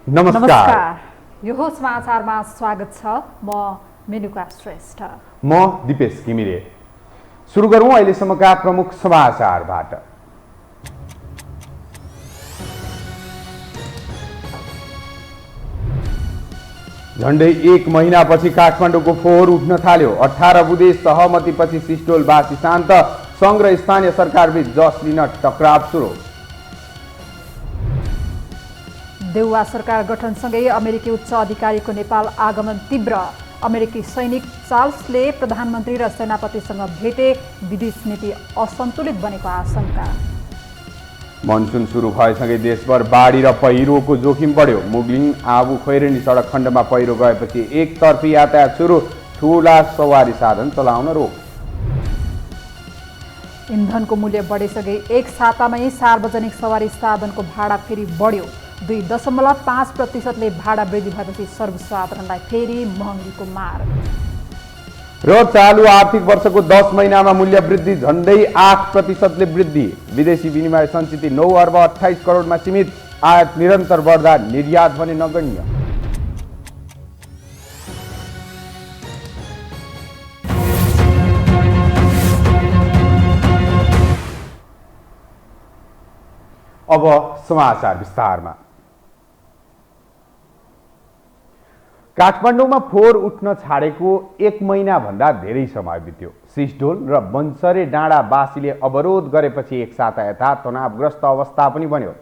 नमस्कार। यो समाचारमा स्वागत छ। म मेनुका श्रेष्ठ। म दिपेश घिमिरे। सुरु गरौँ अहिलेसम्मका प्रमुख समाचारबाट। झण्डै 1 महिनापछि काठमाडौँको फोहोर उठ्न थाल्यो। 18 बुँदे सहमतिपछि सिस्टोलवासी शान्त। सङ्घ र स्थानीय सरकारबीच जस लिन टक्राव सुरु। देउवा सरकार गठनसँगै अमेरिकी उच्च अधिकारीको नेपाल आगमन तीव्र। अमेरिकी सैनिक चार्ल्सले प्रधानमन्त्री र सेनापतिसँग भेटे। विदेश नीति असन्तुलित बनेको आशंका। मनसुन सुरु भएसँगै देशभर बाढी र पहिरोको जोखिम बढ्यो। मुगलिङ आबु खैरेनी सडक खण्डमा पहिरो गएपछि एकतर्फी यातायात सुरु। ठूला सवारी साधन चलाउन रोक। इन्धनको मूल्य बढेसँगै एक सातामै सार्वजनिक सवारी साधनको भाडा फेरि बढ्यो। 2.5% भाडा वृद्धि भएपछि सर्वसाधारणलाई फेरि महँगीको मार। र चालु आर्थिक वर्षको 10 महिनामा मूल्य वृद्धि झण्डै 8% वृद्धि। विदेशी विनिमय सञ्चित 9 अर्ब 28 करोडमा सीमित। आयात निरन्तर बढ्दा निर्यात भने नगण्य। अब समाचार विस्तारमा। काठमाडौँमा फोहोर उठ्न छाडेको 1 महिनाभन्दा धेरै समय बित्यो। सिस्डोल र बन्सरे डाँडावासीले अवरोध गरेपछि एक साता यता तनावग्रस्त अवस्था पनि बन्यो।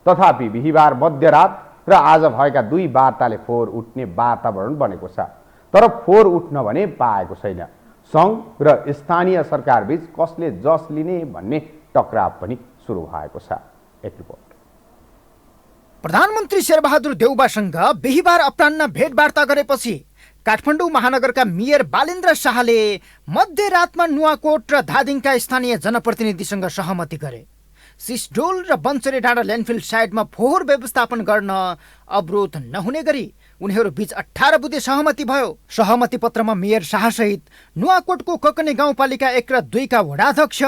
तथापि बिहिबार मध्यरात र आज भएका 2 वार्ताले फोहोर उठ्ने वातावरण बनेको छ। तर फोहोर उठ्न भने पाएको छैन। सङ्घ र स्थानीय सरकारबीच कसले जस लिने भन्ने टक्राव पनि सुरु भएको छ। एक रिपोर्ट। प्रधानमन्त्री शेरबहादुर देउबासँग बिहिबार अपराह्न भेटवार्ता गरेपछि काठमाडौँ महानगरका मेयर बालेन्द्र शाहले मध्यरातमा नुवाकोट र धादिङका स्थानीय जनप्रतिनिधिसँग सहमति गरे। सिस्डोल र बन्सरे डाँडा ल्यान्डफिल साइडमा फोहोर व्यवस्थापन गर्न अवरोध नहुने गरी उनीहरू बीच 18 बुँदे सहमति भयो। सहमति पत्रमा मेयर शाहसहित नुवाकोटको ककने गाउँपालिका 1 र 2 का वडाध्यक्ष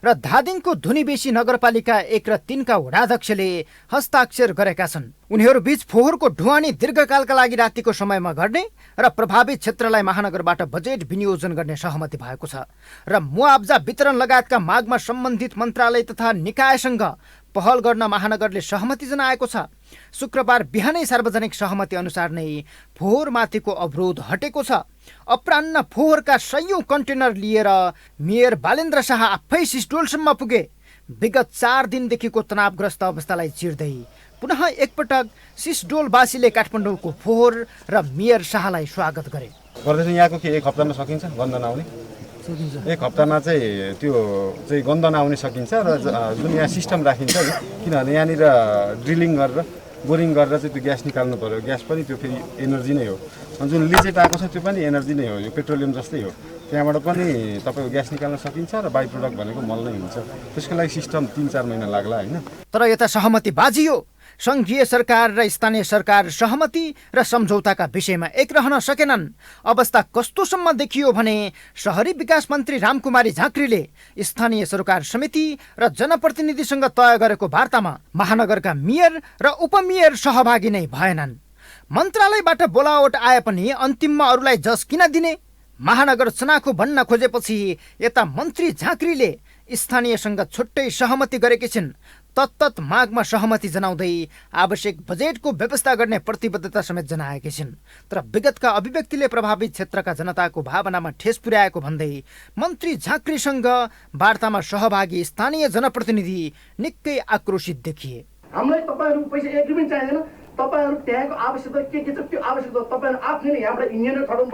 र धादिङको धुनीबेसी नगरपालिका 1 र 3 का वडाध्यक्षले हस्ताक्षर गरेका छन्। उनीहरू बीच फोहोरको ढुवानी दीर्घकालका लागि रातिको समयमा गर्ने र प्रभावित क्षेत्रलाई महानगरबाट बजेट विनियोजन गर्ने सहमति भएको छ र मुआब्जा वितरण लगायतका मागमा सम्बन्धित मन्त्रालय तथा निकायसँग पहल गर्न महानगरले सहमति जनाएको छ। शुक्रबार बिहानै सार्वजनिक सहमति अनुसार नै फोहोरमाथिको अवरोध हटेको छ। अपराह्न फोहोरका 100औं कन्टेनर लिएर मेयर बालेन्द्र शाह आफै सिस्टोलसम्म पुगे। विगत 4 दिनदेखिको तनावग्रस्त अवस्थालाई चिर्दै पुनः एकपटक सिस्डोलवासीले काठमाडौँको फोहोर र मेयर शाहलाई स्वागत गरे। गर्दैछ यहाँको के 1 हप्तामा सकिन्छ गन्ध नआउने? सकिन्छ। 1 हप्तामा चाहिँ त्यो चाहिँ गन्ध नआउने सकिन्छ र जुन यहाँ सिस्टम राखिन्छ नि, किनभने यहाँनिर ड्रिलिङ गरेर बोरिङ गरेर चाहिँ त्यो ग्यास निकाल्नु पर्यो। ग्यास पनि त्यो फेरि एनर्जी नै हो। अनि जुन लिचेट आएको छ त्यो पनि एनर्जी नै हो। यो पेट्रोलियम जस्तै हो। त्यहाँबाट पनि तपाईँको ग्यास निकाल्न सकिन्छ र बाई प्रोडक्ट भनेको मल नै हुन्छ। त्यसको लागि सिस्टम 3-4 महिना लाग्ला होइन। तर यता सहमति बाजियो। सङ्घीय सरकार र स्थानीय सरकार सहमति र सम्झौताका विषयमा एक रहन सकेनन्। अवस्था कस्तोसम्म देखियो भने शहरी विकास मन्त्री रामकुमारी झाँक्रीले स्थानीय सरकार समिति र जनप्रतिनिधिसँग तय गरेको वार्तामा महानगरका मेयर र उपमेयर सहभागी नै भएनन्। मन्त्रालयबाट बोलावट आए पनि अन्तिममा अरूलाई जस किन दिने? महानगर चुनावको भन्न खोजेपछि यता मन्त्री झाँक्रीले स्थानीयसँग छुट्टै सहमति गरेकी छिन्। तत्तत मागमा सहमति जनाउँदै आवश्यक बजेटको व्यवस्था गर्ने प्रतिबद्धता समेत जनाएकी छिन्। तर विगतका अभिव्यक्तिले प्रभावित क्षेत्रका जनताको भावनामा ठेस पुर्याएको भन्दै मन्त्री झाँक्रीसँग वार्तामा सहभागी स्थानीय जनप्रतिनिधि निकै आक्रोशित देखिए। हामीलाई तपाईहरु पैसा एग्रिमेन्ट चाहिदैन। तपाईहरु त्यहाँको आवश्यकता के छ त्यो आवश्यकता तपाईहरु आफैले यहाँबाट इन्जिनियर खटाउनु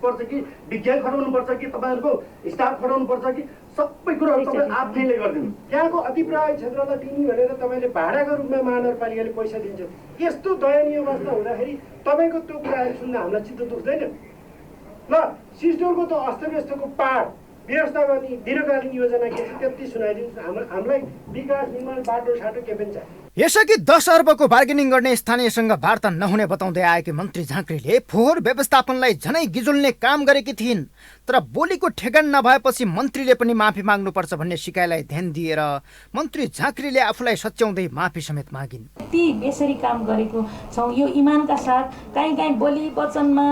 पर्छ कि विज्ञान खटाउनु पर्छ कि तपाईहरुको स्टाफ खटाउनु पर्छ कि सबै कुराहरु तपाईले आफैले गर्दिनु। त्यहाँको अतिप्रयोग क्षेत्रलाई दिनु भनेर तपाईले भाडाको रूपमा महानगरपालिकाले पैसा दिन्छ। यस्तो दयनीय अवस्था हुँदाखेरि तपाईको त्यो कुराहरु सुन्दा हामीलाई चित्त दुख्दैन। ल सिस्टमको त अस्तव्यस्तको पाड व्यवस्था गर्ने दीर्घकालीन योजना के छ त्यति सुनाइदिनु। हामीलाई विकास निर्माण बाटोसाटो के पनि चाहियो। यसअघि 10 अर्बको बार्गेनिङ गर्ने स्थानीयसँग वार्ता नहुने बताउँदै आएकी मन्त्री झाँक्रीले फोहोर व्यवस्थापनलाई झनै गिजुल्ने काम गरेकी थिइन्। तर बोलीको ठेगान नभएपछि मन्त्रीले पनि माफी माग्नुपर्छ भन्ने सिकाइलाई ध्यान दिएर मन्त्री झाँक्रीले आफूलाई सच्याउँदै माफी समेत मागिन्। ती यसरी काम गरेको छौँ, यो इमानका साथ काहीँ काहीँ बोली वचनमा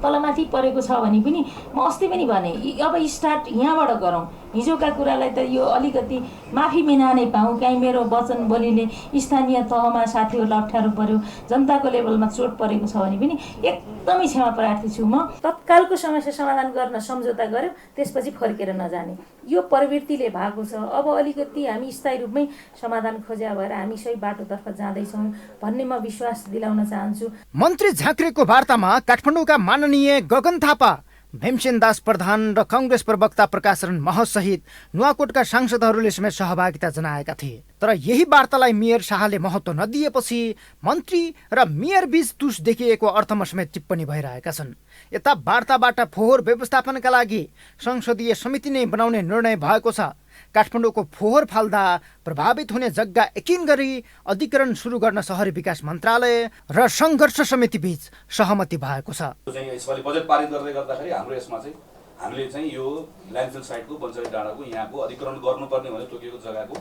तलमाथि परेको छ भने पनि म अस्ति पनि भने अब स्टार्ट यहाँबाट गरौँ। हिजोका कुरालाई त यो अलिकति माफी बिना नै पाऊँ। काहीँ मेरो वचन बोलीले स्थानीय तहमा साथीहरूलाई अप्ठ्यारो पर्यो, जनताको लेभलमा चोट परेको छ भने पनि एकदमै क्षमा प्रार्थी छु। म तत्कालको समस्या समाधान गर्न सम्झौता गऱ्यौँ, त्यसपछि फर्केर नजाने यो प्रवृत्तिले भएको छ। अब अलिकति हामी स्थायी रूपमै समाधान खोज्या भएर हामी सही बाटोतर्फ जाँदैछौँ भन्ने म विश्वास दिलाउन चाहन्छु। मन्त्री झाँक्रीको वार्तामा काठमाडौँका माननीय गगन थापा, भीमसेन दास प्रधान र कङ्ग्रेस प्रवक्ता प्रकाशरण महसहित नुवाकोटका सांसदहरूले समेत सहभागिता जनाएका थिए। तर यही वार्तालाई मेयर शाहले महत्त्व नदिएपछि मन्त्री र मेयर बीच तुस देखिएको अर्थमा समेत टिप्पणी भइरहेका छन्। यता वार्ताबाट फोहोर व्यवस्थापनका लागि संसदीय समिति नै बनाउने निर्णय भएको छ। काठमाडौँको फोहोर फाल्दा प्रभावित हुने जग्गा एकिन गरी अधिग्रहण सुरु गर्न शहरी विकास मन्त्रालय र सङ्घर्ष समिति बीच सहमति भएको छ। यसपालि बजेट पारित गर्दै गर्दाखेरि हाम्रो यसमा चाहिँ हामीले चाहिँ यो ल्यान्डफिल साइटको बन्सरी डाँडाको यहाँको अधिग्रहण गर्नुपर्ने भनेर तोकिएको जग्गाको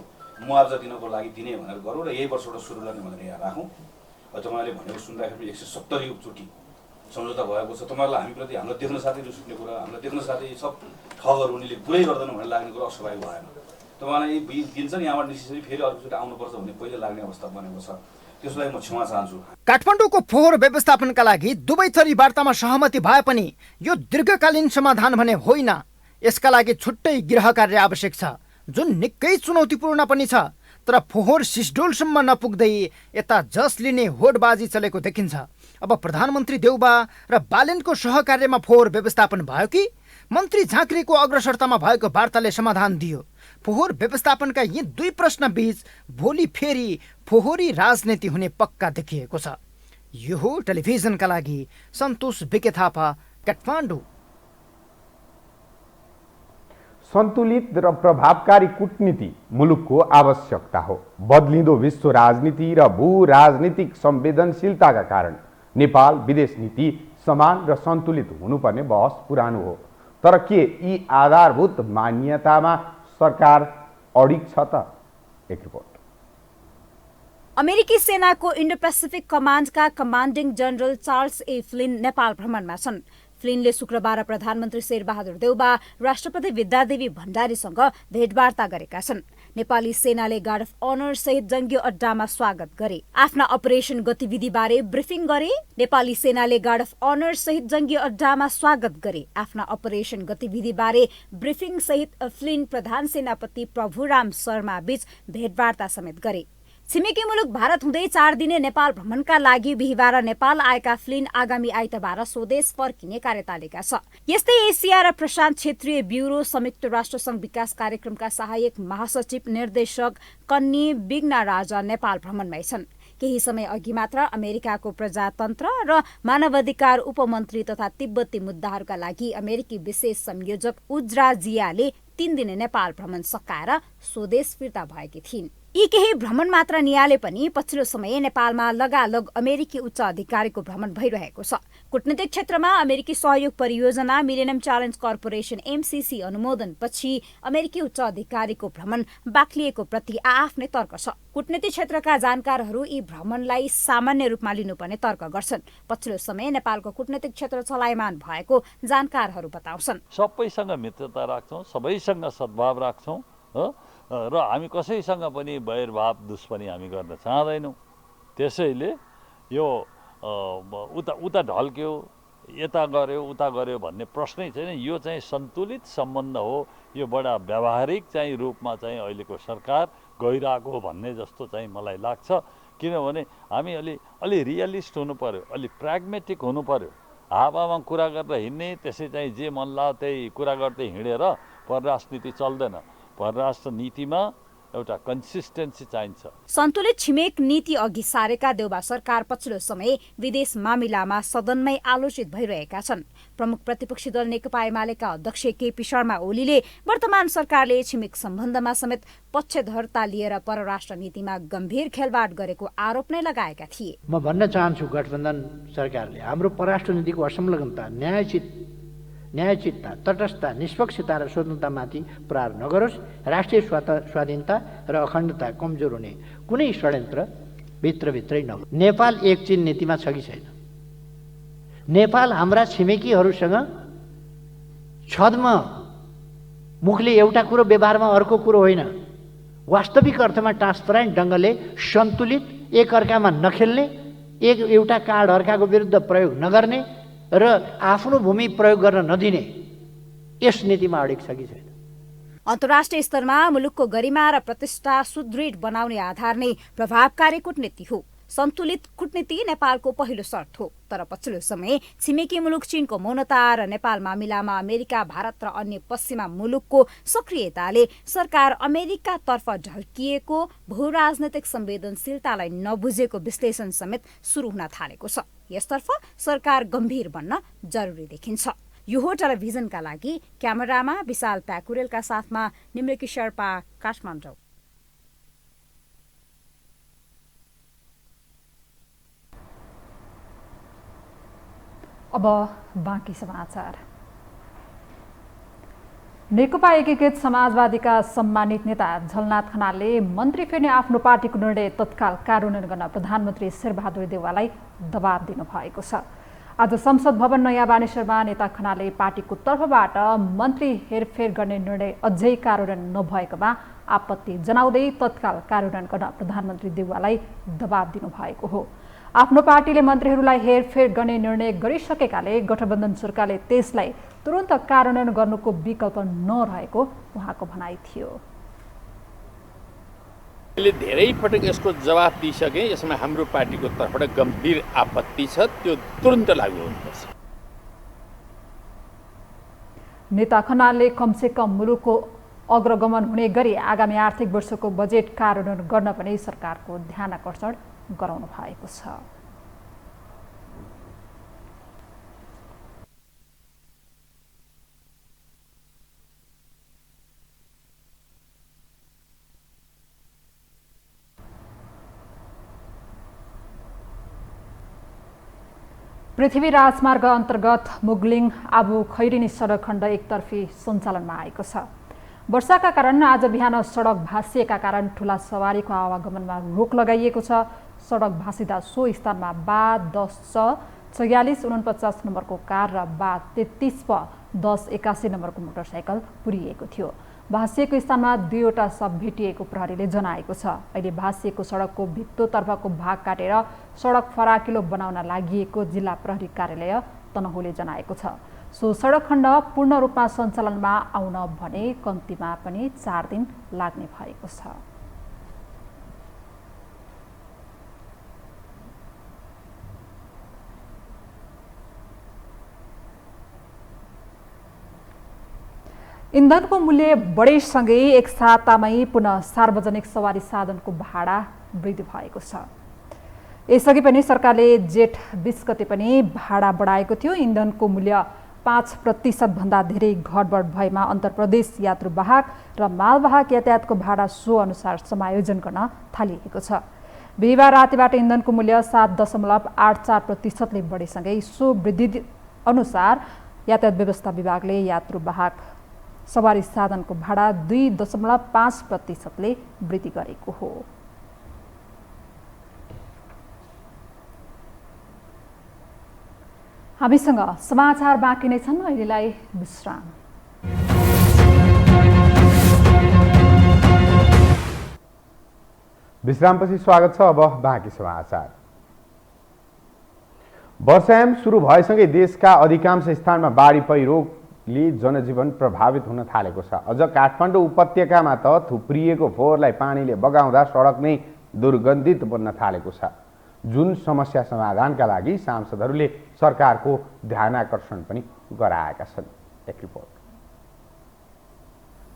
मुआवजा दिनको लागि दिने भनेर गरौँ र यही वर्षबाट सुरु गर्ने भनेर यहाँ राखौँ। तपाईँले भनेको सुन्दाखेरि 170 चोटि सम्झौता भएको छ। तपाईँहरूलाई हामीप्रति हामीलाई देख्न साथै रिस उठ्ने कुरा, हामीलाई देख्न साथै सब ठगहरू उनीले पुरै गर्दैन भनेर लाग्ने कुरा अस्वाभाविक भएन। तपाईँलाई दिन्छन् यहाँबाट निस्किसकेपछि फेरि अर्कोचोटि आउनुपर्छ भन्ने पहिले लाग्ने अवस्था बनेको छ। त्यसलाई म क्षमा चाहन्छु। काठमाडौँको फोहोर व्यवस्थापनका लागि दुवै थरी वार्तामा सहमति भए पनि यो दीर्घकालीन समाधान भने होइन। यसका लागि छुट्टै गृह कार्य आवश्यक छ, जुन निकै चुनौतीपूर्ण पनि छ। तर फोहोर सिस्डोलसम्म नपुग्दै यता जस लिने होडबाजी चलेको देखिन्छ। अब प्रधानमन्त्री देउबा र बालेनको सहकार्यमा फोहोर व्यवस्थापन भयो कि मन्त्री झाँक्रीको अग्रसरतामा भएको वार्ताले समाधान दियो? फोहोर व्यवस्थापनका यी दुई प्रश्न बीच भोलि फेरि फोहोरी राजनीति हुने पक्का देखिएको छ। यो हो टेलिभिजनका लागि सन्तोष बिके थापा, काठमाडौँ। सन्तुलित र प्रभावकारी कूटनीति मुलुकको आवश्यकता हो। बदलिँदो विश्व राजनीति र भू राजनीतिक संवेदनशीलताका कारण नेपाल विदेश नीति समान र सन्तुलित हुनुपर्ने बहस पुरानो हो। तर के यी आधारभूत मान्यतामा सरकार अडिग छ त? एक रिपोर्ट। अमेरिकी सेनाको इन्डो पेसिफिक कमान्डका commanding general Charles A Flynn Nepal भ्रमणमा छन्। फ्लिनले शुक्रबार प्रधानमन्त्री शेरबहादुर देउबा, राष्ट्रपति विद्यादेवी भण्डारीसँग भेटवार्ता गरेका छन्। नेपाली सेनाले गार्ड अफ अनर सहित जङ्गी अड्डामा स्वागत गरे, आफ्ना अपरेसन गतिविधिबारे ब्रिफिङ गरे। नेपाली सेनाले गार्ड अफ अनर सहित जङ्गी अड्डामा स्वागत गरे, आफ्ना अपरेसन गतिविधिबारे ब्रिफिङ सहित फ्लिन प्रधान सेनापति प्रभुराम शर्मा बीच भेटवार्ता समेत गरे। छिमेकी मुलुक भारत हुँदै 4 दिने नेपाल भ्रमणका लागि बिहिबार नेपाल आएका फ्लिन आगामी आइतबार स्वदेश फर्किने कार्यतालिका छ। यस्तै एसिया र प्रशान्त क्षेत्रीय ब्युरो संयुक्त राष्ट्रसङ्घ विकास कार्यक्रमका सहायक महासचिव निर्देशक कन्नी बिग्ना राजा नेपाल भ्रमणमै छन्। केही समय अघि मात्र अमेरिकाको प्रजातन्त्र र मानवाधिकार उपमन्त्री तथा तिब्बती मुद्दाहरूका लागि अमेरिकी विशेष संयोजक उज्रा जियाले 3 दिने नेपाल भ्रमण सकाएर स्वदेश फिर्ता भएकी थिइन्। यी केही भ्रमण मात्र नियाले पनि पछिल्लो समय नेपालमा लगालग अमेरिकी उच्च अधिकारीको भ्रमण भइरहेको छ। कूटनीतिक क्षेत्रमा अमेरिकी सहयोग परियोजना मिलेनियम च्यालेन्ज कर्पोरेसन MCC अनुमोदनपछि अमेरिकी उच्च अधिकारीको भ्रमण बाक्लिएको प्रति आफ्नै तर्क छ। कूटनीतिक क्षेत्रका जानकारहरू यी भ्रमणलाई सामान्य रूपमा लिनुपर्ने तर्क गर्छन्। पछिल्लो समय नेपालको कूटनीतिक क्षेत्र चलायमान भएको जानकारहरू बताउँछन्। सबैसँग मित्रता राख्छौँ, सबैसँग सद्भाव राख्छौँ र हामी कसैसँग पनि वैरभाव दुश्मनी हामी गर्न चाहँदैनौँ। त्यसैले यो उता ढल्क्यो, यता गर्यो उता गर्यो भन्ने प्रश्नै छैन। यो चाहिँ सन्तुलित सम्बन्ध हो। यो बडा व्यावहारिक चाहिँ रूपमा चाहिँ अहिलेको सरकार गइरहेको भन्ने जस्तो चाहिँ मलाई लाग्छ। किनभने हामी अलि रियलिस्ट हुनु पर्यो, अलि प्राग्मेटिक हुनु पर्यो। हावामा कुरा गरेर हिँड्ने, त्यसै चाहिँ जे मन लाग्यो त्यही कुरा गर्दै हिँडेर परराष्ट्र नीति चल्दैन। परराष्ट्र नीतिमा एउटा कन्सिस्टेन्सी चाहिन्छ। सन्तुलित छिमेक नीति अघि सारेका देउबा सरकार पछिल्लो समय विदेश मामिलामा सदनमै आलोचित भइरहेका छन्। प्रमुख प्रतिपक्षी दल नेकपा एमालेका अध्यक्ष केपी शर्मा ओलीले वर्तमान सरकारले छिमेक सम्बन्धमा समेत पक्षधरता लिएर परराष्ट्र नीतिमा गम्भीर खेलवाड गरेको आरोप नै लगाएका थिए। म भन्न चाहन्छु गठबन्धन सरकारले हाम्रो परराष्ट्र नीतिको असंलग्नता, न्यायोचितता, तटस्थता, निष्पक्षता र स्वतन्त्रतामाथि प्रहार नगरोस्। राष्ट्रिय स्वाधीनता र अखण्डता कमजोर हुने कुनै षड्यन्त्र भित्रभित्रै नहोस्। नेपाल एक चीन नीतिमा छ कि छैन? नेपाल हाम्रा छिमेकीहरूसँग छद्म मुखले एउटा कुरो व्यवहारमा अर्को कुरो होइन, वास्तविक अर्थमा ट्रान्सपरेन्ट ढङ्गले सन्तुलित, एकअर्कामा नखेल्ने, एउटा कार्ड अर्काको विरुद्ध प्रयोग नगर्ने र आफ्नो भूमि प्रयोग गर्न नदिने यस नीतिमा अडिग छ कि छैन? अन्तर्राष्ट्रिय स्तरमा मुलुकको गरिमा र प्रतिष्ठा सुदृढ बनाउने आधार नै प्रभावकारी कूटनीति हो। सन्तुलित कूटनीति नेपालको पहिलो शर्त हो। तर पछिल्लो समय छिमेकी मुलुक चीनको मौनता र नेपाल मामिलामा अमेरिका, भारत र अन्य पश्चिमा मुलुकको सक्रियताले सरकार अमेरिकातर्फ ढल्किएको, भूराजनैतिक संवेदनशीलतालाई नबुझेको विश्लेषण समेत सुरु हुन थालेको छ। यसतर्फ सरकार गम्भीर बन्न जरुरी देखिन्छ। यो हो टेलिभिजनका लागि क्यामेरामा विशाल प्याकुरेलका साथमा निम्रकी शेर्पा, काठमाडौँ। अब बाँकी समाचार। नेकपा एकीकृत समाजवादीका सम्मानित नेता झलनाथ खनालले मन्त्री फेर्ने आफ्नो पार्टीको निर्णय तत्काल कार्यान्वयन गर्न प्रधानमन्त्री शेरबहादुर देउवालाई दबाब दिनुभएको छ। आज संसद भवन नयाँ बानेश्वरमा नेता खनालले पार्टीको तर्फबाट मन्त्री हेरफेर गर्ने निर्णय अझै कार्यान्वयन नभएकोमा आपत्ति जनाउँदै तत्काल कार्यान्वयन गर्न प्रधानमन्त्री देउवालाई दबाब दिनुभएको हो। आफ्नो पार्टीले मन्त्रीहरूलाई हेरफेर गर्ने निर्णय गरिसकेकाले गठबन्धन सरकारले त्यसलाई तुरन्त कार्यान्वयन गर्नुको विकल्प नरहेको उहाँको भनाइ थियो। मैले धेरै पटक यसको जवाफ दिइसकेँ। यसमा हाम्रो पार्टीको तर्फबाट गम्भीर आपत्ति छ, त्यो तुरन्त लागू हुनुपर्छ। नेता खनालले कमसे कम मुलुकको अग्रगमन हुने गरी आगामी आर्थिक वर्षको बजेट कार्यान्वयन गर्न पनि सरकारको ध्यान आकर्षण गराउनु भएको छ। पृथ्वी राजमार्ग अन्तर्गत मुगलिङ आबु खैरिनी सडक खण्ड एकतर्फी सञ्चालनमा आएको छ। वर्षाका कारण आज बिहान सडक भासिएका कारण ठूला सवारीको आवागमनमा रोक लगाइएको छ। सडक भासिँदा सो स्थानमा बा 10/4649 नम्बरको कार र बा 33/1081 नम्बरको मोटरसाइकल पुरिएको थियो। भासिएको स्थानमा 2वटा शव भेटिएको प्रहरीले जनाएको छ। अहिले भासिएको सडकको भित्तोतर्फको भाग काटेर सडक फराकिलो बनाउन लागि जिल्ला प्रहरी कार्यालय तनहुले जनाएको छ। सो सडक खण्ड पूर्ण रूपमा सञ्चालनमा आउन भने कम्तीमा पनि 4 दिन लाग्ने भएको छ। इन्धनको मूल्य बढेसँगै एक सातामै पुनः सार्वजनिक सवारी साधनको भाडा वृद्धि भएको छ। यसअघि पनि सरकारले जेठ 20 गते पनि भाडा बढाएको थियो। इन्धनको मूल्य 5% भन्दा धेरै घटबढ भएमा अन्तरप्रदेश यात्रुवाहक र मालवाहक यातायातको भाडा सो अनुसार समायोजन गर्न थालिएको छ। बिहिबार रातिबाट इन्धनको मूल्य 7.84% बढेसँगै सो वृद्धि अनुसार यातायात व्यवस्था विभागले यात्रुवाहक सवारी साधनको भाडा 2.5% वृद्धि गरेको हो। हामीसँग समाचार बाँकी नै छन्, अहिलेलाई विश्राम। विश्रामपछि स्वागत छ। अब बाँकी समाचार। वर्षायाम सुरु भएसँगै देशका अधिकांश स्थानमा बाढी पहिरोले जनजीवन प्रभावित हुन थालेको छ। अझ काठमाडौँ उपत्यकामा त थुप्रिएको फोहोरलाई पानीले बगाउँदा सडक नै दुर्गन्धित बन्न थालेको छ, जुन समस्या समाधानका लागि सांसदहरूले सरकारको ध्यान आकर्षण पनि गराएका छन्। एक रिपोर्ट।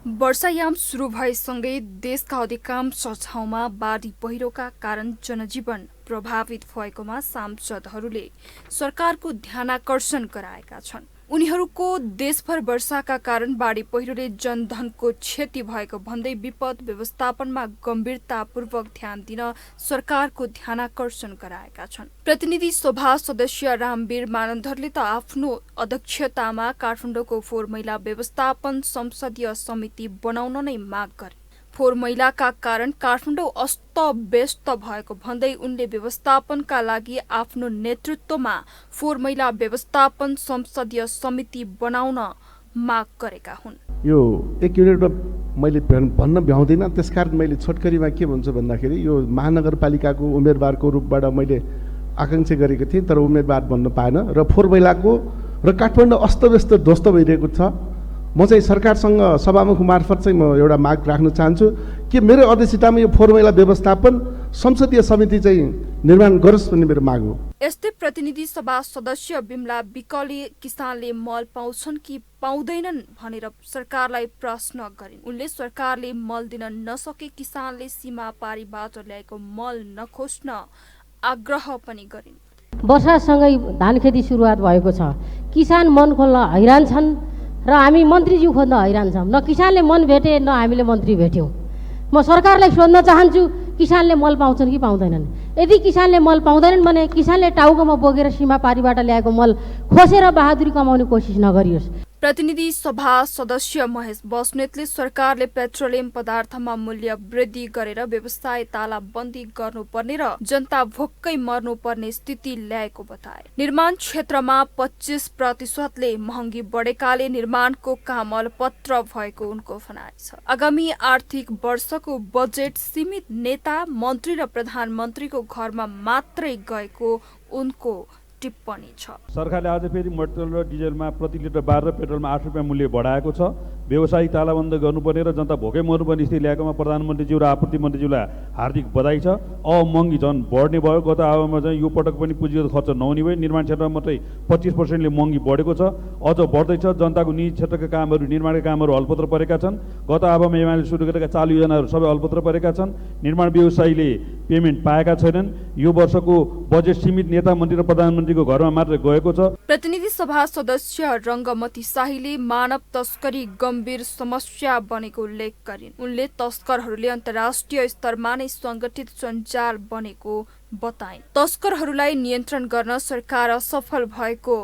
वर्षायाम सुरु भएसँगै देशका अधिकांश ठाउँमा बाढी पहिरोका कारण जनजीवन प्रभावित भएकोमा सांसदहरूले सरकारको ध्यानाकर्षण गराएका छन्। उनीहरूको देशभर वर्षाका कारण बाढी पहिरोले जनधनको क्षति भएको भन्दै विपद व्यवस्थापनमा गम्भीरतापूर्वक ध्यान दिन सरकारको ध्यानाकर्षण गराएका छन्। प्रतिनिधि सभा सदस्य रामवीर मानन्दरले त आफ्नो अध्यक्षतामा काठमाडौँको फोहोर मैला व्यवस्थापन संसदीय समिति बनाउन नै माग गरे। फोहोर मैलाका कारण काठमाडौँ अस्तव्यस्त भएको भन्दै उनले व्यवस्थापनका लागि आफ्नो नेतृत्वमा फोहोर मैला व्यवस्थापन संसदीय समिति बनाउन माग गरेका हुन्। यो 1 युनिटमा मैले भन्न भ्याउँदिनँ, त्यसकारण मैले छोटकरीमा के भन्छु भन्दाखेरि यो महानगरपालिकाको उम्मेदवारको रूपबाट मैले आकाङ्क्षा गरेको थिएँ, तर उम्मेदवार बन्न पाएन र फोहोर मैलाको र काठमाडौँ अस्तव्यस्त ध्वस्त भइरहेको छ। म चाहिँ सरकारसँग सभामुख मार्फत चाहिँ म एउटा माग राख्न चाहन्छु कि मेरो अध्यक्षतामा यो फोहोर मैला व्यवस्थापन संसदीय समिति चाहिँ निर्माण गरोस् भन्ने मेरो माग हो। यस्तै प्रतिनिधि सभा सदस्य बिमला विकले किसानले मल पाउँछन् कि पाउँदैनन् भनेर सरकारलाई प्रश्न गरिन्। उनले सरकारले मल दिन नसके किसानले सीमा पारीबाट ल्याएको मल नखोज्न आग्रह पनि गरिन्। वर्षासँगै धान खेती सुरुवात भएको छ। किसान मन खोल्न हैरान छन् र हामी मन्त्रीज्यू खोज्न हैरान छौँ। न किसानले मन भेटे न हामीले मन्त्री भेट्यौँ। म सरकारलाई सोध्न चाहन्छु किसानले मल पाउँछन् कि पाउँदैनन्। यदि किसानले मल पाउँदैनन् भने किसानले टाउकोमा बोकेर सीमा पारीबाट ल्याएको मल खोसेर बहादुरी कमाउने कोसिस नगरियोस्। प्रतिनिधि सभा सदस्य महेश बस्नेतले सरकारले पेट्रोलियम पदार्थमा मूल्य वृद्धि गरेर व्यवसाय तालाबन्दी गर्नुपर्ने र जनता भोक्कै मर्नुपर्ने स्थिति ल्याएको बताए। निर्माण क्षेत्रमा 25%ले महँगी बढेकाले निर्माणको काम अलपत्र भएको उनको भनाइ छ। आगामी आर्थिक वर्षको बजेट सीमित नेता मन्त्री र प्रधानमन्त्रीको घरमा मात्रै गएको उनको टिप्पणी छ। सरकारले आज फेरि पेट्रोल र डिजलमा प्रति लिटर 12 र पेट्रोलमा 8 रुपियाँ मूल्य बढाएको छ। व्यवसायिक तालाबन्द गर्नुपर्ने र जनता भोकै मर्नुपर्ने स्थिति ल्याएकोमा प्रधानमन्त्रीज्यू र आपूर्ति मन्त्रीज्यूलाई हार्दिक बधाई छ। महँगी झन् बढ्ने भयो। गत आवमा चाहिँ यो पटक पनि पुँजीगत खर्च नहुने भयो। निर्माण क्षेत्रमा मात्रै 25%ले महँगी बढेको छ, अझ बढ्दैछ। जनताको निजी क्षेत्रका कामहरू, निर्माणका कामहरू अल्पत्र परेका छन्। गत आवमा एमाले सुरु गरेका चालु योजनाहरू सबै अल्पत्र परेका छन्। निर्माण व्यवसायीले पेमेन्ट पाएका छैनन्। यो वर्षको बजेट सीमित नेता मन्त्री र प्रधानमन्त्रीको घरमा मात्र गएको छ। प्रतिनिधि सभा सदस्य रङ्गमती शाहीले मानव तस्करी गम्भीर समस्या बनेको उल्लेख गरिन्। उनले तस्करहरूले अन्तर्राष्ट्रिय स्तरमा नै संगठित सञ्जाल बनेको बताइन्। तस्करहरूलाई नियन्त्रण गर्न सरकार असफल भएको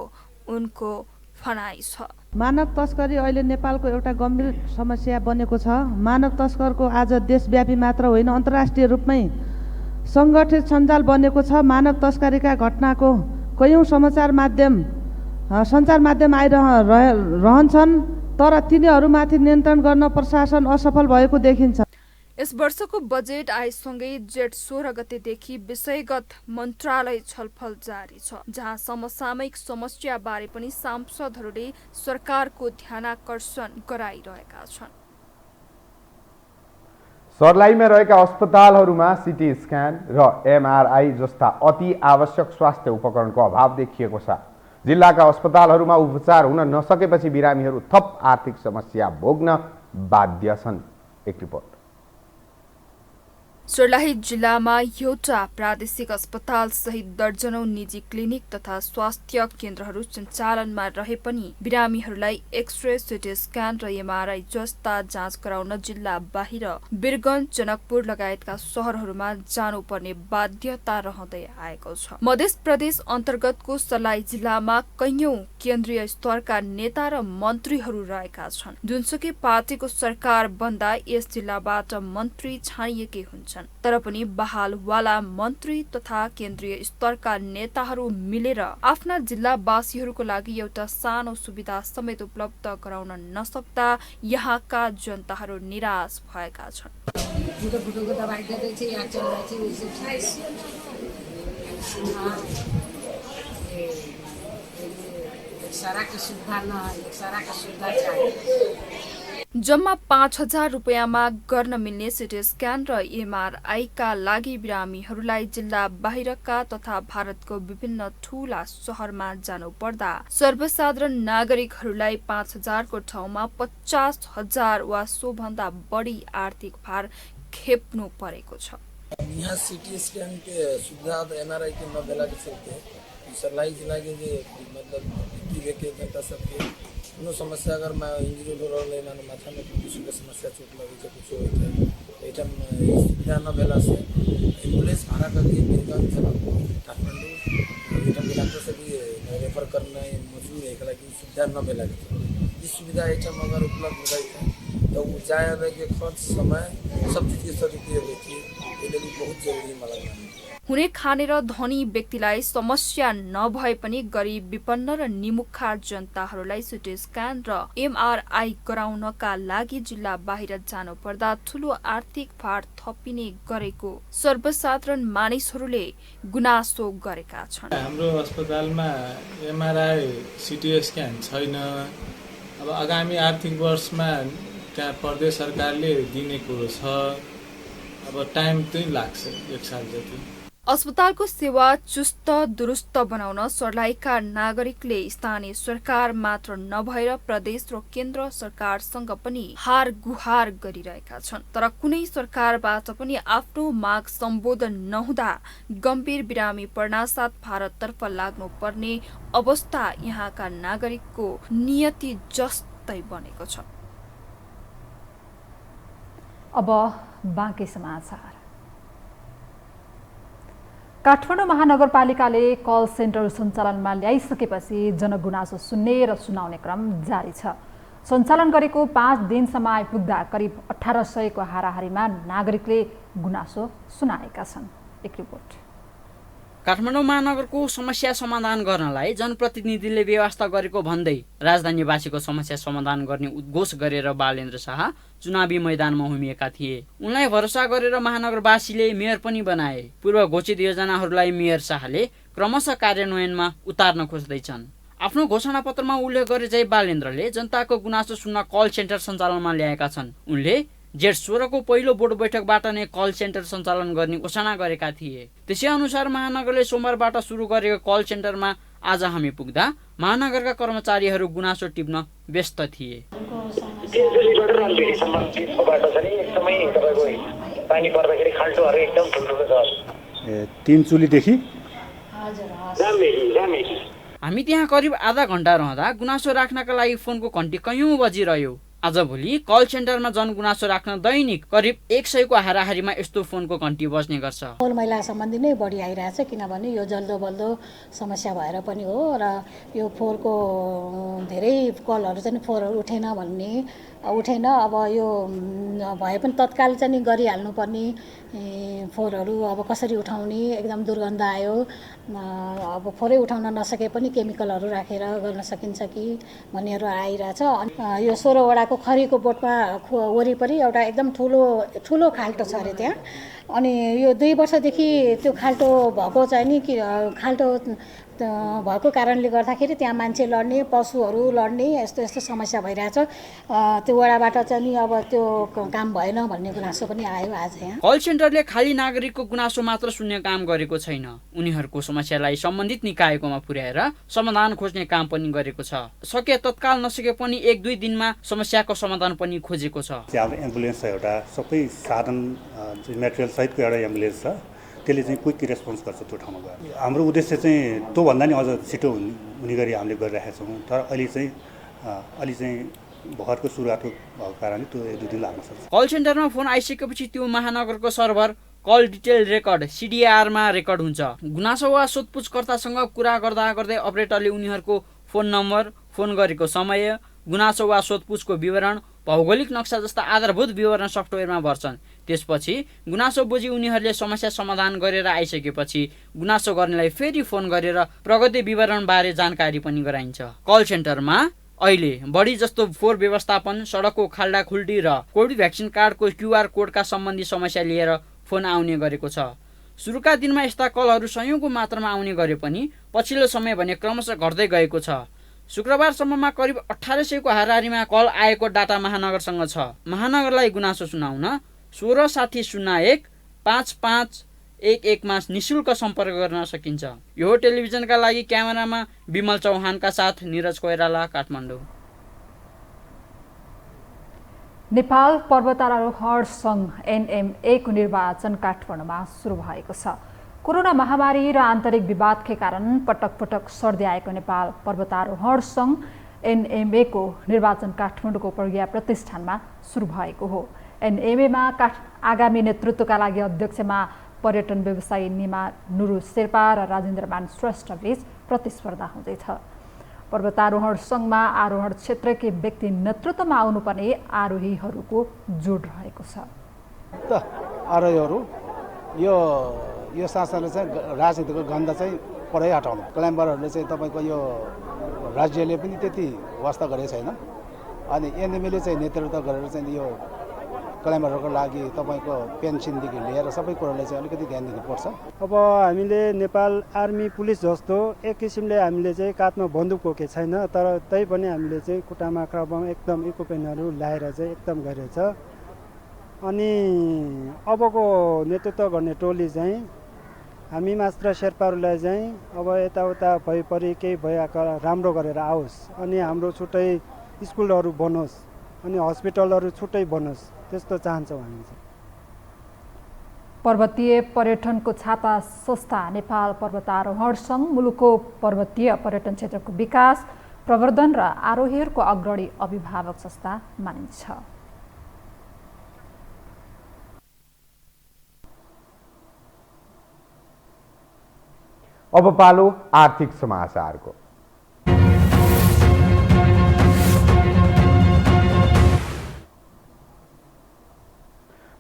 उनको भनाइ छ। मानव तस्करी अहिले नेपालको एउटा गम्भीर समस्या बनेको छ। मानव तस्करको आज देशव्यापी मात्र होइन अन्तर्राष्ट्रिय रूपमै संगठित सञ्जाल बनेको छ। मानव तस्करीका घटनाको कयौं सञ्चार माध्यम आइरहन्छन्, तर तिनीहरूमाथि नियन्त्रण गर्न प्रशासन असफल भएको देखिन्छ। यस वर्षको बजेट आएसँगै जेठ 16 गतेदेखि विषयगत मन्त्रालय छलफल जारी छ, जहाँ समसामयिक समस्या बारे पनि सांसदहरूले सरकारको ध्यानाकर्षण गराइरहेका छन्। सर्लाहीमा रहेका अस्पतालहरूमा सिटी स्क्यान र एमआरआई जस्ता अति आवश्यक स्वास्थ्य उपकरणको अभाव देखिएको छ। जिल्लाका अस्पतालहरूमा उपचार हुन नसकेपछि बिरामीहरू थप आर्थिक समस्या भोग्न बाध्य छन्। एक रिपोर्ट। सर्लाही जिल्लामा एउटा प्रादेशिक अस्पताल सहित दर्जनौं निजी क्लिनिक तथा स्वास्थ्य केन्द्रहरू सञ्चालनमा रहे पनि बिरामीहरूलाई एक्सरे, सिटी स्क्यान र एमआरआई जस्ता जाँच गराउन जिल्ला बाहिर वीरगञ्ज, जनकपुर लगायतका शहरहरूमा जानुपर्ने बाध्यता रहँदै आएको छ। मध्य प्रदेश अन्तर्गतको सर्लाही जिल्लामा कैयौं केन्द्रीय स्तरका नेता र मन्त्रीहरू रहेका छन्। जुनसुकै पार्टीको सरकार बन्दा यस जिल्लाबाट मन्त्री छानिएकै हुन्छन्, तर पनि बहालवाला मन्त्री तथा केन्द्रीय स्तरका नेताहरू मिलेर आफ्ना जिल्लावासीहरूको लागि एउटा सानो सुविधा समेत उपलब्ध गराउन नसक्दा यहाँका जनताहरू निराश भएका छन्। जम्मा 5,000 रुपियाँमा गर्न मिल्ने सिटी स्क्यान र एमआरआईका लागि बिरामीहरूलाई जिल्ला बाहिरका तथा भारतको विभिन्न ठूला शहरमा जानुपर्दा सर्वसाधारण नागरिकहरूलाई 5,000 को ठाउँमा 50,000 वा सोभन्दा बढी आर्थिक भार खेप्नु परेको छ। यहाँ सिटी स्कैन के सुविधा तो एमआरआई के न देला के चलते सरलाई जिला के मतलब व्यक्ति जनता सबके कोनो समस्या अगर मैं इंजरी हो रहा है मानो माथा में किसी का समस्या चोट लगी है कुछ होता है एटम सुविधा न देला से एम्बुलेंस भाड़ा करके बेगान चला काठमांडू एटम के डॉक्टर से भी रेफर करना है मजबूर है कि सुविधा न देला के इस सुविधा एटम अगर उपलब्ध हो जाए तो जाए के खर्च समय सब चीज के सदुपयोग होती है बहुत जरुरी मलाई हुने खाने र धनी व्यक्तिलाई समस्या नभए पनि गरिब विपन्न र निमुखा जनताहरूलाई सिटी स्क्यान र एमआरआई गराउनका लागि जिल्ला बाहिर जानु पर्दा ठूलो आर्थिक भार थपिने गरेको सर्वसाधारण मानिसहरूले गुनासो गरेका छन्। हाम्रो अस्पतालमा एमआरआई सिटी स्क्यान छैन। अब आगामी आर्थिक वर्षमा त्यहाँ प्रदेश सरकारले दिने कुरो छ। अब टाइम चाहिँ लाग्छ 1 साल जति। अस्पतालको सेवा चुस्त दुरुस्त बनाउन सर्लाहीका नागरिकले स्थानीय सरकार मात्र नभएर प्रदेश र केन्द्र सरकारसँग पनि हार गुहार गरिरहेका छन्। तर कुनै सरकारबाट पनि आफ्नो माग सम्बोधन नहुँदा गम्भीर बिरामी पर्नासाथ भारततर्फ लाग्नु पर्ने अवस्था यहाँका नागरिकको नियति जस्तै बनेको छ। अब बाँकी समाचार। काठमाडौँ महानगरपालिकाले कल सेन्टर सञ्चालनमा ल्याइसकेपछि जनगुनासो सुन्ने र सुनाउने क्रम जारी छ। सञ्चालन गरेको 5 दिनसम्म आइपुग्दा करिब 1800 को हाराहारीमा नागरिकले गुनासो सुनाएका छन्। एक रिपोर्ट। काठमाडौँ महानगरको समस्या समाधान गर्नलाई जनप्रतिनिधिले व्यवस्था गरेको भन्दै राजधानीवासीको समस्या समाधान गर्ने उद्घोष गरेर बालेन्द्र शाह चुनावी मैदानमा उभिएका थिए। उनलाई भरोसा गरेर महानगरवासीले मेयर पनि बनाए। पूर्व घोषित योजनाहरूलाई मेयर शाहले क्रमशः कार्यान्वयनमा उतार्न खोज्दैछन्। आफ्नो घोषणापत्रमा उल्लेख गरे चाहिँ बालेन्द्रले जनताको गुनासो सुन्न कल सेन्टर सञ्चालनमा ल्याएका छन्। उनले जेठ 16 को पहिलो बोर्ड बैठकबाट नै कल सेन्टर सञ्चालन गर्ने घोषणा गरेका थिए। त्यसै अनुसार महानगरले सोमबारबाट सुरु गरेको कल सेन्टरमा आज हामी पुग्दा महानगरका कर्मचारीहरू गुनासो टिप्न व्यस्त थिए। हामी त्यहाँ करिब आधा घण्टा रहँदा गुनासो राख्नका लागि फोनको घन्टी कयौं बजिरह्यो। आजभोलि कल सेन्टरमा जनगुनासो राख्न दैनिक करिब 100 को हाराहारीमा यस्तो फोनको घन्टी बज्ने गर्छ। फोहोर मैला सम्बन्धी नै बढी आइरहेछ, किनभने यो जल्दो बल्दो समस्या भएर पनि हो र यो फोहोरको धेरै कलहरू चाहिँ फोहोरहरू उठेन। अब यो भए पनि तत्काल चाहिँ गरिहाल्नुपर्ने फोहोरहरू अब कसरी उठाउने, एकदम दुर्गन्ध आयो। अब फोहोरै उठाउन नसके पनि केमिकलहरू राखेर गर्न सकिन्छ कि भन्नेहरू आइरहेछ। यो 16 वडाको खरीको बोटमा वरिपरि एउटा एकदम ठुलो खाल्टो छ अरे त्यहाँ। अनि यो 2 वर्षदेखि त्यो खाल्टो भएको चाहिँ नि खाल्टो भएको कारणले गर्दाखेरि त्यहाँ मान्छे लड्ने, पशुहरू लड्ने यस्तो समस्या भइरहेछ। त्यो वडाबाट चाहिँ नि अब त्यो काम भएन भन्ने गुनासो पनि आयो आज यहाँ। कल सेन्टरले खाली नागरिकको गुनासो मात्र सुन्ने काम गरेको छैन, उनीहरूको समस्यालाई सम्बन्धित निकायकोमा पुर्याएर समाधान खोज्ने काम पनि गरेको छ। सके तत्काल नसके पनि 1-2 दिनमा समस्याको समाधान पनि खोजेको छ। हाम्रो एम्बुलेन्स छ, एउटा सबै साधन मेटेरियल सहितको एउटा एम्बुलेन्स छ, त्यसले चाहिँ क्विक रेस्पोन्स गर्छ त्यो ठाउँमा गएर। हाम्रो उद्देश्य चाहिँ त्योभन्दा नि अझ छिटो हुने गरी हामीले गरिरहेका छौँ। तर अलि चाहिँ भर्खरको सुरुवातको भएको कारणले त्यो 1-2 दिन लाग्न सक्छ। कल सेन्टरमा फोन आइसकेपछि त्यो महानगरको सर्भर कल डिटेल रेकर्ड CDR-मा रेकर्ड हुन्छ। गुनासो वा सोधपुछकर्तासँग कुरा गर्दै अपरेटरले उनीहरूको फोन नम्बर, फोन गरेको समय, गुनासो वा सोधपुछको विवरण, भौगोलिक नक्सा जस्ता आधारभूत विवरण सफ्टवेयरमा भर्छन्। त्यसपछि गुनासो बुझी उनीहरूले समस्या समाधान गरेर आइसकेपछि गुनासो गर्नेलाई फेरि फोन गरेर प्रगति विवरणबारे जानकारी पनि गराइन्छ। कल सेन्टरमा अहिले बढी जस्तो फोहोर व्यवस्थापन, सडकको खाल्डाखुल्डी र कोभिड भ्याक्सिन कार्डको QR कोडका सम्बन्धी समस्या लिएर फोन आउने गरेको छ। सुरुका दिनमा यस्ता कलहरू 100 को मात्रामा आउने गरे पनि पछिल्लो समय भने क्रमशः घट्दै गएको छ। शुक्रबारसम्ममा करिब 1800 को हाराहारीमा कल आएको डाटा महानगरसँग छ। महानगरलाई गुनासो सुनाउन 16 60 01 5511 मा निशुल्क सम्पर्क गर्न सकिन्छ। यो टेलिभिजनका लागि क्यामेरामा विमल चौहानका साथ निरज कोइराला, काठमाडौँ। नेपाल पर्वतारोहण सङ्घ NMA को निर्वाचन काठमाडौँमा सुरु भएको छ। कोरोना महामारी र आन्तरिक विवादका कारण पटक पटक सर्दै आएको नेपाल पर्वतारोहण सङ्घ NMA को निर्वाचन काठमाडौँको प्रज्ञा प्रतिष्ठानमा सुरु भएको हो। NMA मा आगामी नेतृत्वका लागि अध्यक्षमा पर्यटन व्यवसायी निमा नुरु शेर्पा र राजेन्द्रमान श्रेष्ठ बीच प्रतिस्पर्धा हुँदैछ। पर्वतारोहण सङ्घमा आरोहण क्षेत्रकै व्यक्ति नेतृत्वमा आउनुपर्ने आरोहीहरूको जोड रहेको छ। आरोहीहरू यो शासनले चाहिँ राजनीतिको गन्ध चाहिँ परै हटाउनु। क्लाइम्बरहरूले चाहिँ तपाईँको यो राज्यले पनि त्यति वास्ता गरेको छैन। अनि NMA ले चाहिँ नेतृत्व गरेर चाहिँ यो क्लाइम्बरहरूको लागि तपाईँको पेन्सनदेखि लिएर सबै कुरालाई चाहिँ अलिकति ध्यान दिनुपर्छ। अब हामीले नेपाल आर्मी पुलिस जस्तो एक किसिमले हामीले चाहिँ काँधमा बन्दुक बोके छैन, तर तै पनि हामीले चाहिँ खुट्टामा क्राउबम एकदम इक्विपमेन्टहरू ल्याएर चाहिँ एकदम गरेछ। अनि अबको नेतृत्व गर्ने टोली चाहिँ हामी मात्र शेर्पाहरूलाई चाहिँ अब यताउता भइपरि केही भएका राम्रो गरेर आओस्, अनि हाम्रो छुट्टै स्कुलहरू बनोस्, अनि हस्पिटलहरू छुट्टै बनोस्, त्यस्तो चाहन्छौँ हामी चाहिँ। पर्वतीय पर्यटनको छाता संस्था नेपाल पर्वतारोहण सङ्घ मुलुकको पर्वतीय पर्यटन क्षेत्रको विकास, प्रवर्धन र आरोहीहरूको अग्रणी अभिभावक संस्था मानिन्छ। अब पालो आर्थिक समाचारको।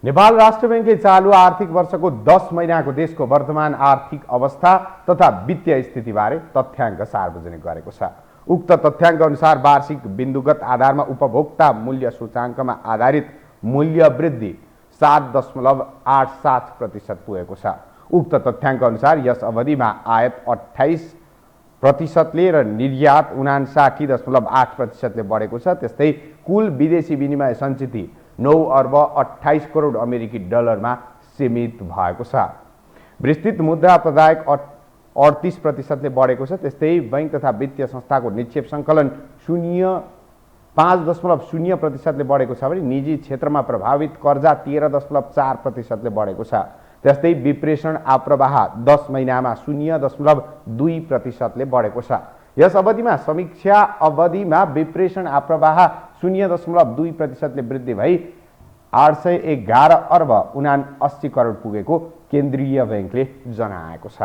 नेपाल राष्ट्र बैंकले चालू आर्थिक वर्षको 10 महिनाको देशको वर्तमान आर्थिक अवस्था तथा वित्तीय स्थितिबारे तथ्याङ्क सार्वजनिक गरेको छ। उक्त तथ्याङ्क अनुसार वार्षिक बिन्दुगत आधारमा उपभोक्ता मूल्य सूचाङ्कमा आधारित मूल्य वृद्धि 7.87% पुगेको छ। उक्त तथ्याङ्क अनुसार यस अवधिमा आयात 28% र निर्यात 59.8% बढेको छ। त्यस्तै कुल विदेशी विनिमय सञ्चित 9 अर्ब 28 करोड अमेरिकी डलरमा सीमित भएको छ। विस्तृत मुद्रा प्रदायक 38% बढेको छ। त्यस्तै बैंक तथा वित्तीय संस्थाको निक्षेप सङ्कलन 5.0% बढेको छ भने निजी क्षेत्रमा प्रभावित कर्जा 13.4% बढेको छ। त्यस्तै विप्रेषण आप्रवाह 10 महिनामा 0.2% बढेको छ। यस अवधिमा समीक्षा अवधिमा विप्रेषण आप्रवाह 0.2% वृद्धि भई 811 अर्ब 79 करोड पुगेको केन्द्रीय बैंकले जनाएको छ।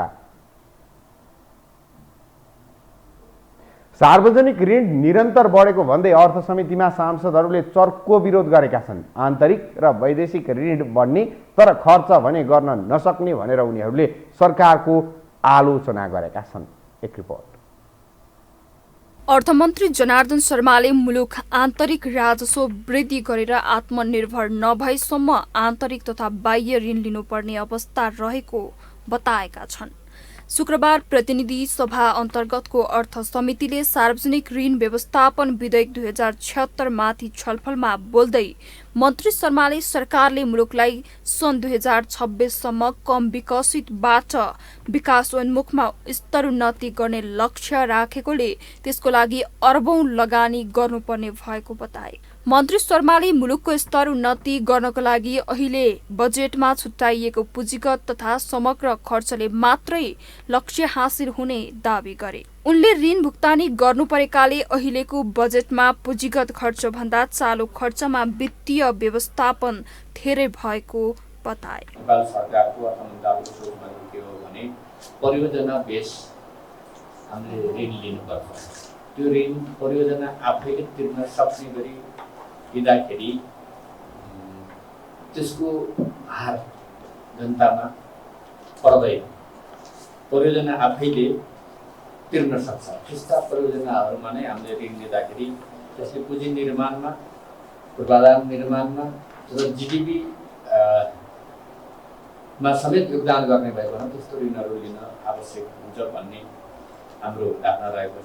सार्वजनिक ऋण निरन्तर बढेको भन्दै अर्थ समितिमा सांसदहरूले चर्को विरोध गरेका छन्। आन्तरिक र वैदेशिक ऋण बढ्ने तर खर्च भने गर्न नसक्ने भनेर उनीहरूले सरकारको आलोचना गरेका छन्। एक रिपोर्ट। अर्थमन्त्री जनार्दन शर्माले मुलुक आन्तरिक राजस्व वृद्धि गरेर आत्मनिर्भर नभएसम्म आन्तरिक तथा बाह्य ऋण लिनुपर्ने अवस्था रहेको बताएका छन्। शुक्रबार प्रतिनिधि सभा अन्तर्गतको अर्थ समितिले सार्वजनिक ऋण व्यवस्थापन विधेयक 2076 माथि छलफलमा बोल्दै मन्त्री शर्माले सरकारले मुलुकलाई सन् 2026 सम्म कम विकसितबाट विकासोन्मुखमा स्तरोन्नति गर्ने लक्ष्य राखेकोले त्यसको लागि अर्बौं लगानी गर्नुपर्ने भएको बताए। मन्त्री शर्माले मुलुकको स्तर उन्नति गर्नको लागि अहिले बजेटमा छुट्याइएको पुँजीगत तथा समग्र खर्चले मात्रै लक्ष्य हासिल हुने दावी गरे। उनले ऋण भुक्तानी गर्नुपरेकाले अहिलेको बजेटमा पुँजीगत खर्च भन्दा चालू खर्चमा वित्तीय व्यवस्थापन धेरै भएको बताए। नेपाल सरकारको अर्थमन्त्रालयको सोचमा के हो भने परियोजना बेस हामीले ऋण लिनुपर्छ। त्यो ऋण परियोजना आफैले तिर्न सक्ने गरी दिँदाखेरि त्यसको भार जनतामा पर्दैन। परियोजना आफैले तिर्न सक्छ। त्यस्ता परियोजनाहरूमा नै हामीले ऋण लिँदाखेरि त्यसले पुँजी निर्माणमा, पूर्वाधार निर्माणमा र जिडिपी मा समेत योगदान गर्ने भएकोमा त्यस्तो ऋणहरू लिन आवश्यक हुन्छ भन्ने हाम्रो धारणा रहेको छ।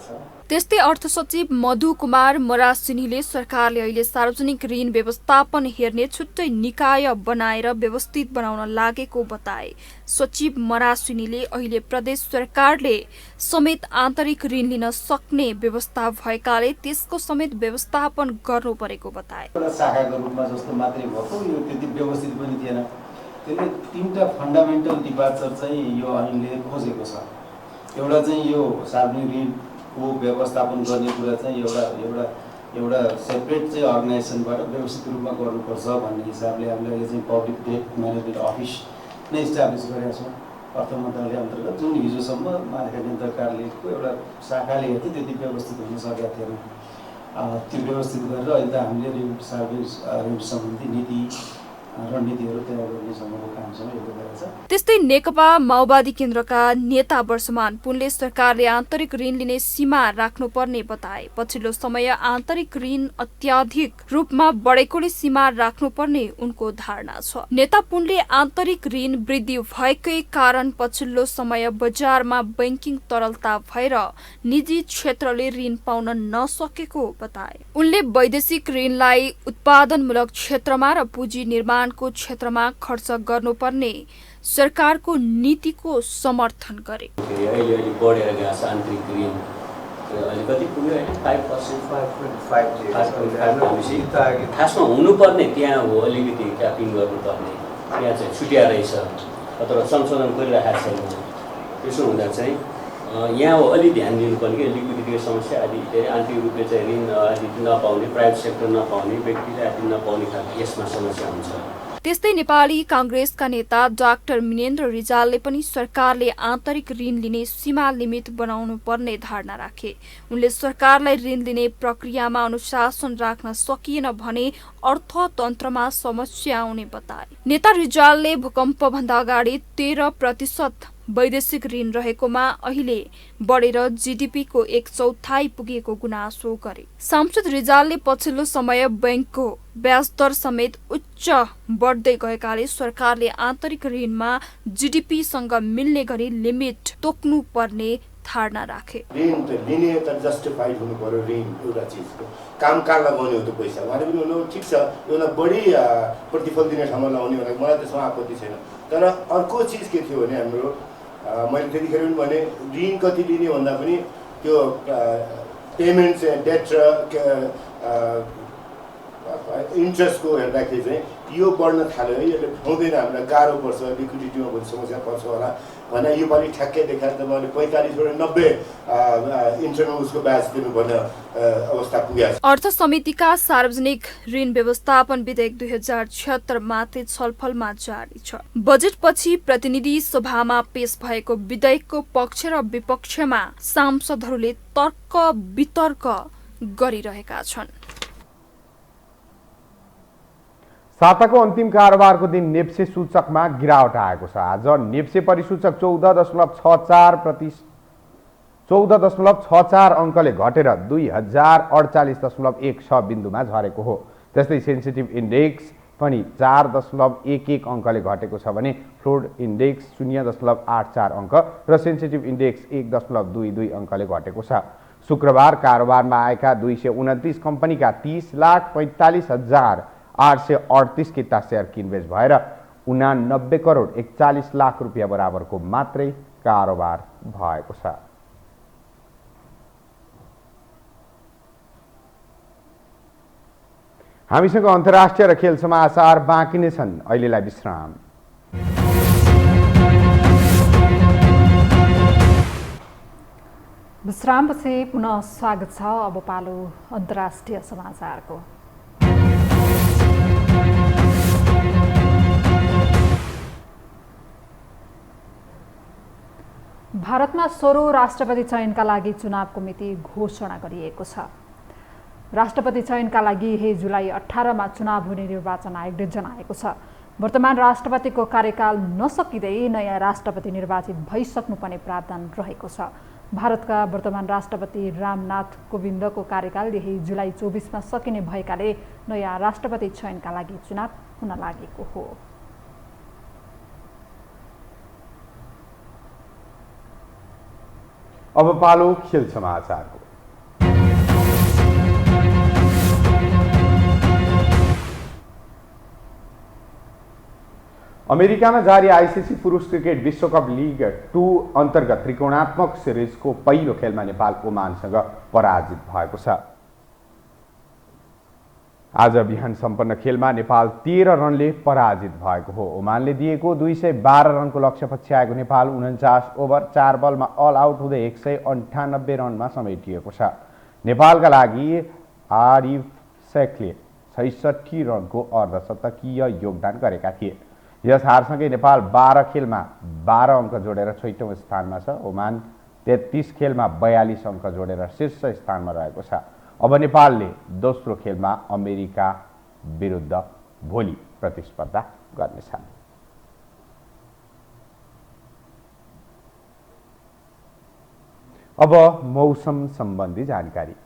त्यस्तै अर्थ सचिव मधु कुमार मरासिनीले सरकारले अहिले सार्वजनिक ऋण व्यवस्थापन हेर्ने छुट्टै निकाय बनाएर व्यवस्थित बनाउन लागेको बताए। सचिव मरासिनीले अहिले प्रदेश सरकारले समेत आन्तरिक ऋण लिन सक्ने व्यवस्था भएकाले त्यसको समेत व्यवस्थापन गर्नु परेको बताए। एउटा शाखाको रूपमा जस्तो मात्रै भएको यो त्यति व्यवस्थित पनि थिएन। त्यसले तीनटा फन्डामेन्टल डिपार्चर चाहिँ यो ऐनले खोजेको छ। एउटा चाहिँ यो सार्वजनिक ऋणको व्यवस्थापन गर्ने कुरा चाहिँ एउटा सेपरेट चाहिँ अर्गनाइजेसनबाट व्यवस्थित रूपमा गर्नुपर्छ भन्ने हिसाबले हामीले अहिले चाहिँ पब्लिक डेट म्यानेजमेन्ट अफिस नै इस्टाब्लिस गरेका छौँ अर्थ मन्त्रालय अन्तर्गत, जुन हिजोसम्म महालेखा नियन्त्रक कार्यालयको एउटा शाखाले हेर्थे त्यति व्यवस्थित हुन सकेका थिएन। त्यो व्यवस्थित गरेर अहिले त हामीले ऋण सम्बन्धी नीति रणनीतिहरू तयार गर्ने सम्मको काम छ यो गरेको छ। त्यस्तै नेकपा माओवादी केन्द्रका नेता वर्षमान पुनले सरकारले आन्तरिक ऋण लिने सीमा राख्नुपर्ने बताए। पछिल्लो समय आन्तरिक ऋण अत्याधिक रूपमा बढेकोले सीमा राख्नुपर्ने उनको धारणा छ। नेता पुनले आन्तरिक ऋण वृद्धि भएकै कारण पछिल्लो समय बजारमा बैंकिङ तरलता भएर निजी क्षेत्रले ऋण पाउन नसकेको बताए। उनले वैदेशिक ऋणलाई उत्पादनमूलक क्षेत्रमा र पुँजी निर्माणको क्षेत्रमा खर्च गर्नुपर्ने सरकारको नीतिको समर्थन गरे। अहिले बढेर गएको छ आन्तरिक ऋण, अहिले कति पुग्यो? 5%, खासमा हुनुपर्ने त्यहाँ हो, अलिकति ट्यापिङ गर्नुपर्ने त्यहाँ चाहिँ छुट्या रहेछ अथवा संशोधन गरिरहेको छैन। त्यसो हुँदा चाहिँ यहाँ हो अलि ध्यान दिनुपर्ने कि लिक्विडिटीको समस्या आदि धेरै आन्तरिक रूपले चाहिँ ऋण आदि नपाउने, प्राइभेट सेक्टर नपाउने, व्यक्तिले आदि नपाउने खालको यसमा समस्या हुन्छ। त्यस्तै नेपाली कांग्रेसका नेता डाक्टर मिनेन्द्र रिजालले पनि सरकारले आन्तरिक ऋण लिने सीमा लिमिट बनाउनु पर्ने धारणा राखे। उनले सरकारलाई ऋण लिने प्रक्रियामा अनुशासन राख्न सकिएन भने अर्थतन्त्रमा समस्या आउने बताए। नेता रिजालले भूकम्पभन्दा अगाडि 13% वैदेशिक ऋण रहेकोमा अहिले बढेर जीडीपीको 1/4 पुगेको गुनासो गरे। सांसद रिजालले पछिल्लो समय बैंकको ब्याज दर समेत उच्च बढ्दै गएकाले सरकारले आन्तरिक ऋणमा जीडीपीसँग मिल्ने गरी लिमिट तोक्नु पर्ने धारणा राखे। ऋण त लिने त जस्टिफाइड हुनु पर्यो। ऋण एउटा चिजको काम कहाँ लगाउने हो त पैसा उहाँले पनि हुनु ठिक छ, एउटा बढी प्रतिफल दिने ठाउँमा लगाउने भनेर मलाई त्यसमा आपत्ति छैन। तर अर्को चिज के थियो भने हाम्रो मैले त्यतिखेर पनि भने ऋण कति लिने भन्दा पनि त्यो पेमेन्ट चाहिँ डेट र इन्ट्रेस्टको हेर्दाखेरि चाहिँ यो बढ्न थाल्यो है, यसले हुँदैन, हामीलाई गाह्रो पर्छ, लिक्विडिटीमा पनि समस्या पर्छ होला भने यो पालि ठ्याक्कै देखाएर तपाईँले 45बाट 90 इन्टरनल उसको ब्याज दिनुपर्ने अवस्था पुगेको छ। अर्थ समितिका सार्वजनिक ऋण व्यवस्थापन विधेयक 2076 माथि छलफलमा जारी छ। बजेटपछि प्रतिनिधि सभामा पेश भएको विधेयकको पक्ष र विपक्षमा सांसदहरूले तर्क वितर्क गरिरहेका छन्। साताको अन्तिम कारोबारको दिन नेप्से सूचकमा गिरावट आएको छ। आज नेप्से परिसूचक 14.64 अङ्कले घटेर 2048.16 बिन्दुमा झरेको हो। त्यस्तै सेन्सिटिभ इन्डेक्स पनि 4.11 अङ्कले घटेको छ भने फ्लोड इन्डेक्स 0.84 अङ्क र सेन्सिटिभ इन्डेक्स 1.22 अङ्कले घटेको छ। शुक्रबार कारोबारमा आएका 229 कम्पनीका 30,45,838 किता सेयर किनबेच भएर 89 करोड 41 लाख रुपियाँ बराबरको मात्रै कारोबार भएको छ। हामीसँग अन्तर्राष्ट्रिय र खेल समाचार बाँकी नै छन्। अहिलेलाई विश्राम। विश्रामपछि पुनः स्वागत छ। अब पालो अन्तर्राष्ट्रिय समाचारको। भारतमा 16औं राष्ट्रपति चयनका लागि चुनावको मिति घोषणा गरिएको छ। राष्ट्रपति चयनका लागि यही जुलाई 18मा चुनाव हुने निर्वाचन आयोगले जनाएको छ। वर्तमान राष्ट्रपतिको कार्यकाल नसकिँदै नयाँ राष्ट्रपति निर्वाचित भइसक्नुपर्ने प्रावधान रहेको छ। भारतका वर्तमान राष्ट्रपति रामनाथ कोविन्दको कार्यकाल यही जुलाई 24मा सकिने भएकाले नयाँ राष्ट्रपति चयनका लागि चुनाव हुन लागेको हो। अब पालो खेल समाचारको। अमेरिकामा जारी आइसिसी पुरुष क्रिकेट विश्वकप लिग 2 अन्तर्गत त्रिकोणात्मक सिरिजको पहिलो खेलमा नेपाल ओमानसँग पराजित भएको छ। आज बिहान सम्पन्न खेलमा नेपाल 13 रनले पराजित भएको हो। ओमानले दिएको 212 रनको लक्ष्य पछ्याएको नेपाल 49 ओभर 4 बलमा अल आउट हुँदै 198 रनमा समेटिएको छ। नेपालका लागि आरिफ शेखले 66 रनको अर्धशतकीय योगदान गरेका थिए। यस हारसँगै नेपाल 12 खेलमा 12 अङ्क जोडेर 6औं स्थानमा छ। ओमान 33 खेलमा 42 अङ्क जोडेर शीर्ष स्थानमा रहेको छ। अब नेपालले दोस्रो खेलमा अमेरिका विरुद्ध भोलि प्रतिस्पर्धा गर्नेछ। अब मौसम सम्बन्धी जानकारी।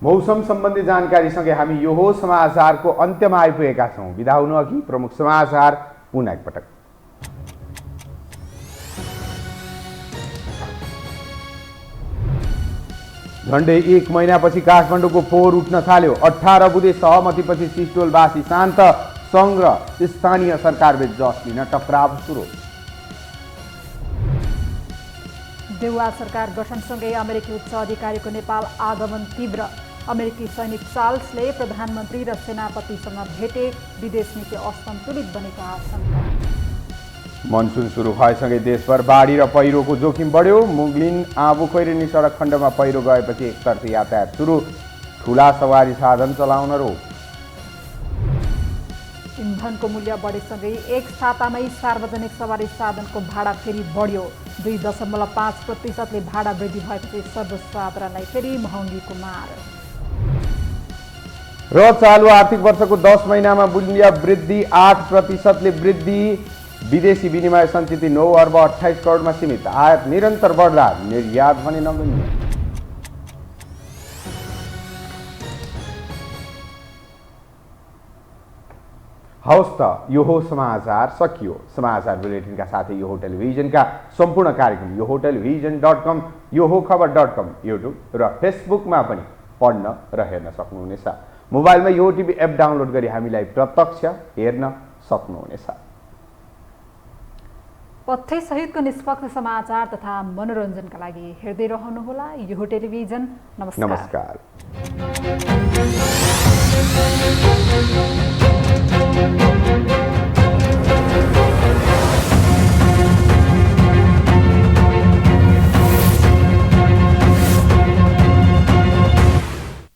मौसम सम्बन्धी जानकारीसँगै हामी यो हो समाचारको अन्त्यमा आइपुगेका छौँ। बिदा हुनु अघि प्रमुख समाचार पुनः एकपटक। झण्डै 1 महिनापछि काठमाडौँको पोहोर उठ्न थाल्यो। 18 बुँदे सहमतिपछि सिस्टोलवासी शान्त, सङ्घ र स्थानीय सरकारबीच जस लिन टक्राव सुरु। देउवा सरकार गठनसँगै अमेरिकी उच्च अधिकारीको नेपाल आगमन तीव्र। अमेरिकी सैनिक चार्ल्सले प्रधानमन्त्री र सेनापतिसँग भेटे, विदेश नीति असन्तुलित बनेको आशंका। मनसुन सुरु भएसँगै देशभर बाढी र पहिरोको जोखिम बढ्यो। मुगलिन आबु खैरेनी सडक खण्डमा पहिरो गएपछि एकतर्फी यातायात सुरु। ठुला सवारी साधन चलाउन रोक। इन्धनको मूल्य बढेसँगै एक सातामै सार्वजनिक सवारी साधनको भाडा फेरि बढ्यो। 2.5% भाडा वृद्धि भएपछि सर्वसाधारणलाई फेरि महँगीको मार। र चालु आर्थिक वर्षको 10 महिनामा मूल्य वृद्धि 8% वृद्धि। विदेशी विनिमय सञ्चित 9 अर्ब 28 करोडमा सीमित। आयात निरन्तर बढ्दा निर्यात भने नगण्य। हवस् त, यो हो समाचार सकियो। समाचार बुलेटिनका साथै यो हो टेलिभिजनका सम्पूर्ण कार्यक्रम यो हो टेलिभिजन.com, यो हो खबर.com, युट्युब र फेसबुकमा पनि पढ्न र हेर्न सक्नुहुनेछ। मोबाइलमा यो टिभी एप डाउनलोड गरी हामीलाई प्रत्यक्ष हेर्न सक्नुहुनेछ। तथ्य सहितको निष्पक्ष समाचार तथा मनोरञ्जनका लागि हेर्दै रहनुहोला यो टेलिभिजन। नमस्कार।